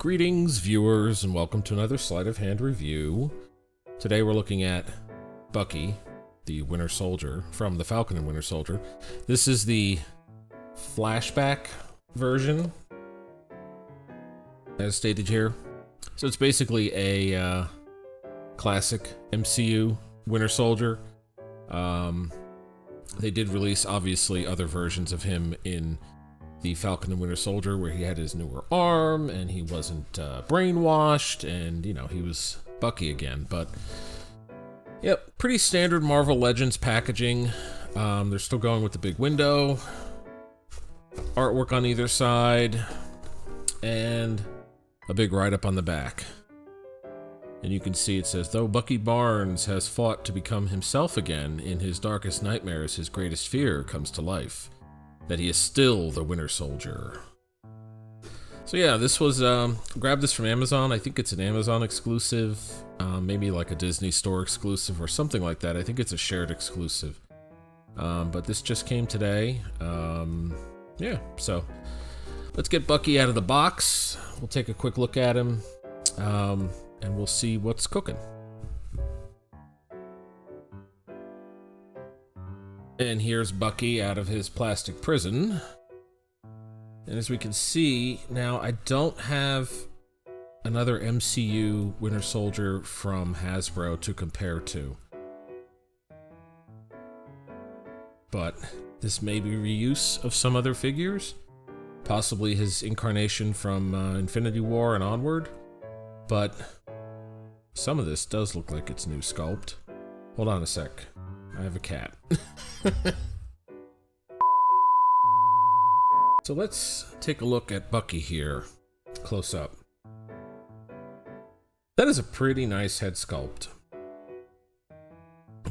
Greetings, viewers, and welcome to another sleight of hand review. Today we're looking at Bucky, the Winter Soldier, from the Falcon and Winter Soldier. This is the Flashback version, as stated here. So it's basically a classic MCU Winter Soldier. They did release, obviously, other versions of him in the Falcon and Winter Soldier, where he had his newer arm, and he wasn't brainwashed, and, you know, he was Bucky again. But, yep, pretty standard Marvel Legends packaging. They're still going with the big window, artwork on either side, and a big write-up on the back. And you can see it says, though Bucky Barnes has fought to become himself again, in his darkest nightmares his greatest fear comes to life. That he is still the Winter Soldier. So yeah, this was, grabbed this from Amazon. I think it's an Amazon exclusive, maybe like a Disney Store exclusive or something like that. I think it's a shared exclusive. But this just came today. Yeah, so let's get Bucky out of the box. We'll take a quick look at him, and we'll see what's cooking. And here's Bucky out of his plastic prison. And as we can see, now I don't have another MCU Winter Soldier from Hasbro to compare to. But this may be reuse of some other figures. Possibly his incarnation from Infinity War and onward. But some of this does look like it's new sculpt. Hold on a sec. I have a cat. So let's take a look at Bucky here, close up. That is a pretty nice head sculpt.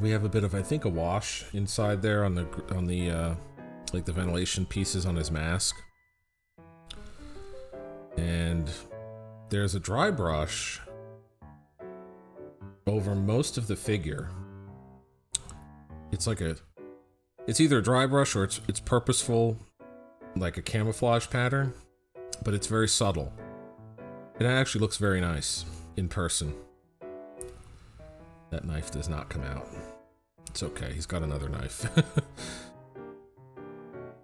We have a bit of, I think, a wash inside there on the like the ventilation pieces on his mask. And there's a dry brush over most of the figure. It's like it's either a dry brush or it's purposeful, like a camouflage pattern, but it's very subtle. It actually looks very nice in person. That knife does not come out. It's okay, he's got another knife.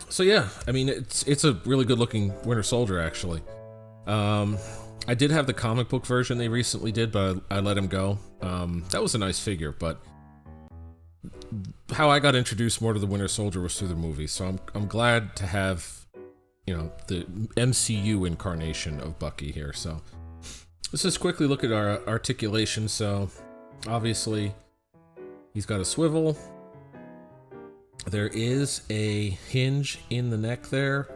So yeah, I mean, it's a really good looking Winter Soldier, actually. I did have the comic book version they recently did, but I let him go. That was a nice figure, but how I got introduced more to the Winter Soldier was through the movie, so I'm glad to have, you know, the MCU incarnation of Bucky here. So let's just quickly look at our articulation. So obviously he's got a swivel. There is a hinge in the neck there.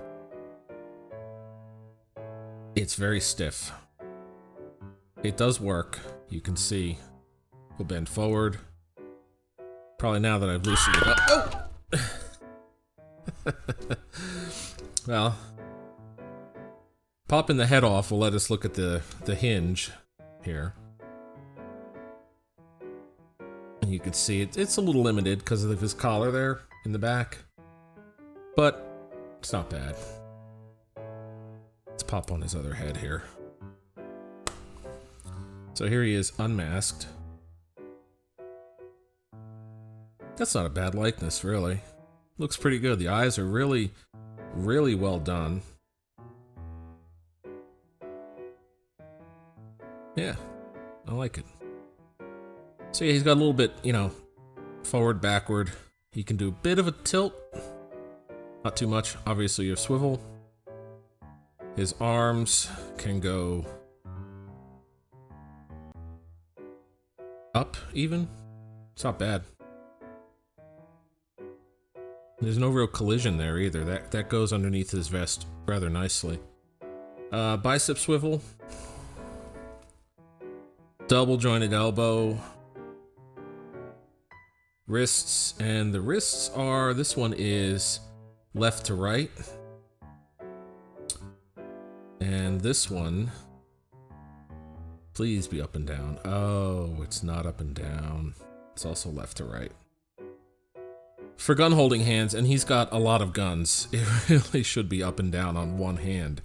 It's very stiff. It does work. You can see. We'll bend forward. Probably now that I've loosened it up. Oh! Well, popping the head off will let us look at the hinge here. And you can see it's a little limited because of his collar there in the back. But it's not bad. Let's pop on his other head here. So here he is unmasked. That's not a bad likeness, really. Looks pretty good. The eyes are really, really well done. Yeah, I like it. So yeah, he's got a little bit, you know, forward, backward. He can do a bit of a tilt. Not too much. Obviously, you have swivel. His arms can go up, even. It's not bad. There's no real collision there either. That goes underneath his vest rather nicely. Bicep swivel. Double jointed elbow. Wrists. And the wrists are, this one is left to right. And this one, please be up and down. Oh, it's not up and down. It's also left to right. For gun holding hands, and he's got a lot of guns, it really should be up and down on one hand.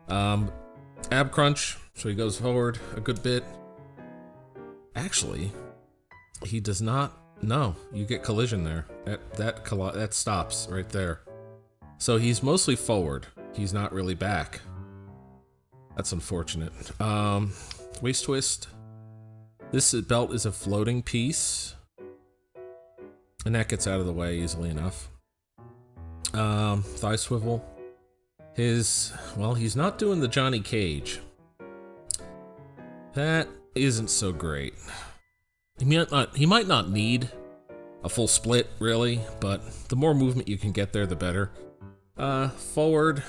Ab crunch, So he goes forward a good bit. Actually, he does not. No, you get collision there. That stops right there. So he's mostly forward. He's not really back. That's unfortunate. Waist twist. This belt is a floating piece, and that gets out of the way easily enough. Thigh swivel. He's not doing the Johnny Cage. That isn't so great. He might not need a full split, really, but the more movement you can get there, the better. Forward,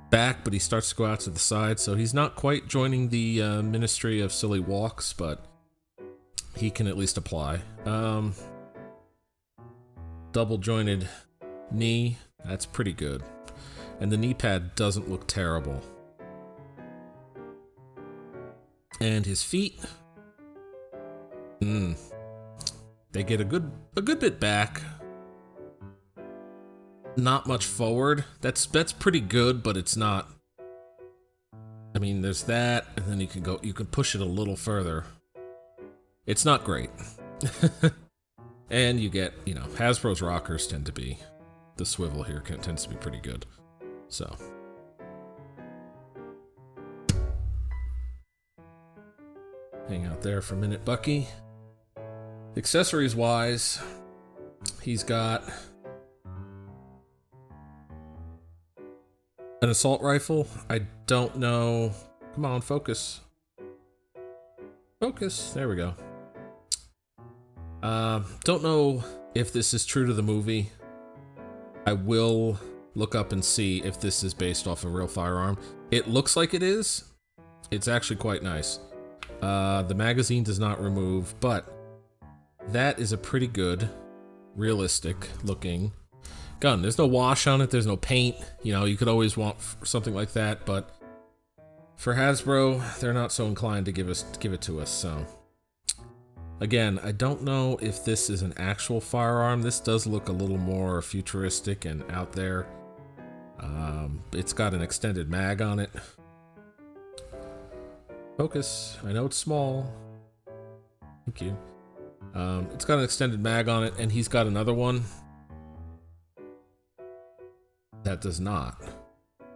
back, but he starts to go out to the side, so he's not quite joining the Ministry of Silly Walks, but he can at least apply. Double jointed knee, that's pretty good. And the knee pad doesn't look terrible. And his feet, they get a good bit back. Not much forward. That's pretty good, but it's not. I mean, there's that, and then you can push it a little further. It's not great. And you get, Hasbro's rockers tend to be, the swivel here tends to be pretty good. So. Hang out there for a minute, Bucky. Accessories wise, he's got an assault rifle. I don't know. Come on, focus. Focus. There we go. Don't know if this is true to the movie. I will look up and see if this is based off a real firearm. It looks like it is. It's actually quite nice. The magazine does not remove, but that is a pretty good, realistic looking gun. There's no wash on it, there's no paint. You could always want something like that, but for Hasbro, they're not so inclined to give it to us, so. Again, I don't know if this is an actual firearm. This does look a little more futuristic and out there. It's got an extended mag on it. Focus. I know it's small. Thank you. It's got an extended mag on it, and he's got another one that does not.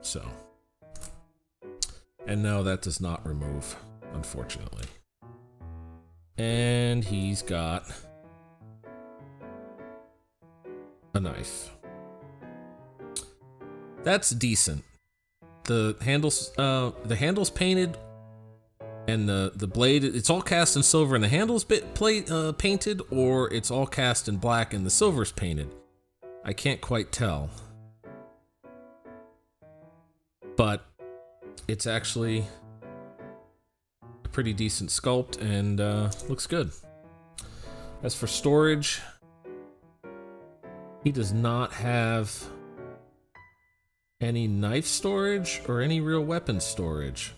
So. And no, that does not remove, unfortunately. And he's got a knife. That's decent. The handle's painted, and the blade, it's all cast in silver, and the handle's painted, or it's all cast in black and the silver's painted. I can't quite tell. But it's actually a pretty decent sculpt and looks good. As for storage, he does not have any knife storage or any real weapon storage.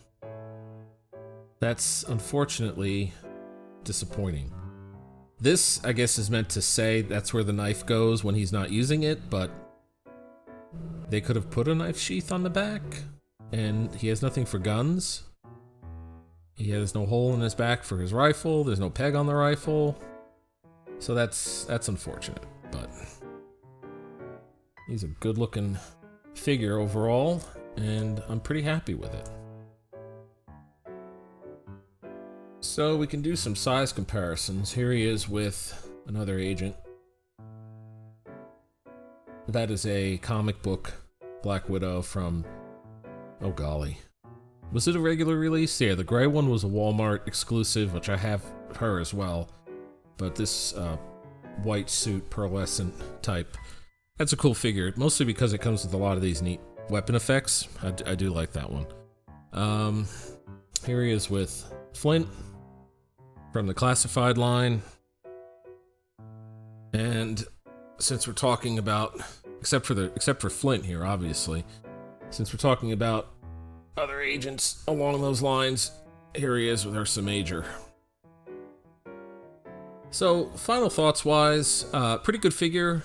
That's unfortunately disappointing. This, I guess, is meant to say that's where the knife goes when he's not using it, but they could have put a knife sheath on the back, and he has nothing for guns. He has no hole in his back for his rifle. There's no peg on the rifle. So that's unfortunate, but he's a good-looking figure overall, and I'm pretty happy with it. So we can do some size comparisons. Here he is with another agent. That is a comic book Black Widow from, oh golly. Was it a regular release? Yeah, the gray one was a Walmart exclusive, which I have her as well. But this white suit, pearlescent type, that's a cool figure, mostly because it comes with a lot of these neat weapon effects. I do like that one. Here he is with Flint from the classified line. And since we're talking about, except for Flint here, obviously, since we're talking about other agents along those lines, here he is with Ursa Major. So, final thoughts wise, pretty good figure.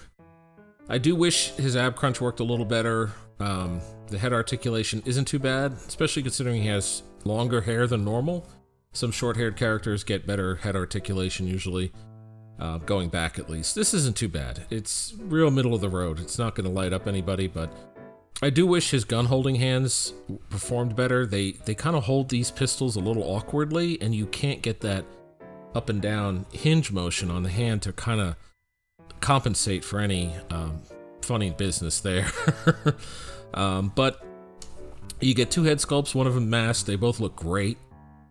I do wish his ab crunch worked a little better. The head articulation isn't too bad, especially considering he has longer hair than normal. Some short-haired characters get better head articulation usually, going back at least. This isn't too bad. It's real middle of the road. It's not going to light up anybody, but I do wish his gun-holding hands performed better. They kind of hold these pistols a little awkwardly, and you can't get that up and down hinge motion on the hand to kind of compensate for any funny business there. But you get 2 head sculpts, one of them masked. They both look great.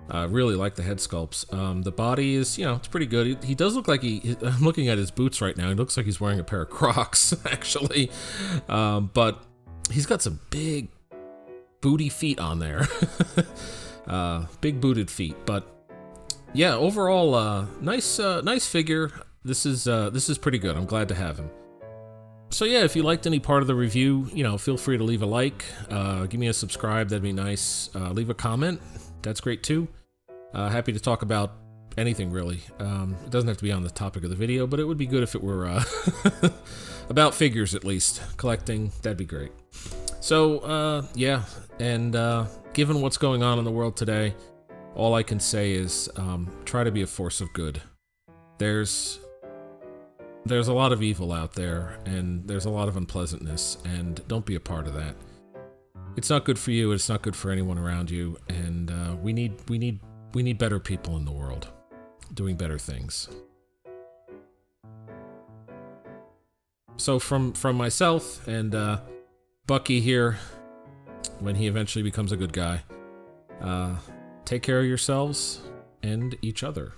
I really like the head sculpts. The body is, it's pretty good. He does look like I'm looking at his boots right now. He looks like he's wearing a pair of Crocs, actually. But he's got some big booty feet on there. Big booted feet. But yeah, overall, nice figure. This is pretty good. I'm glad to have him. So yeah, if you liked any part of the review, feel free to leave a like, give me a subscribe, that'd be nice. Leave a comment, that's great too. Happy to talk about anything really. It doesn't have to be on the topic of the video, but it would be good if it were about figures at least. Collecting, that'd be great. So yeah, and given what's going on in the world today, all I can say is try to be a force of good. There's a lot of evil out there, and there's a lot of unpleasantness, and don't be a part of that. It's not good for you, it's not good for anyone around you, and we need better people in the world doing better things. So from myself and Bucky here, when he eventually becomes a good guy, take care of yourselves and each other.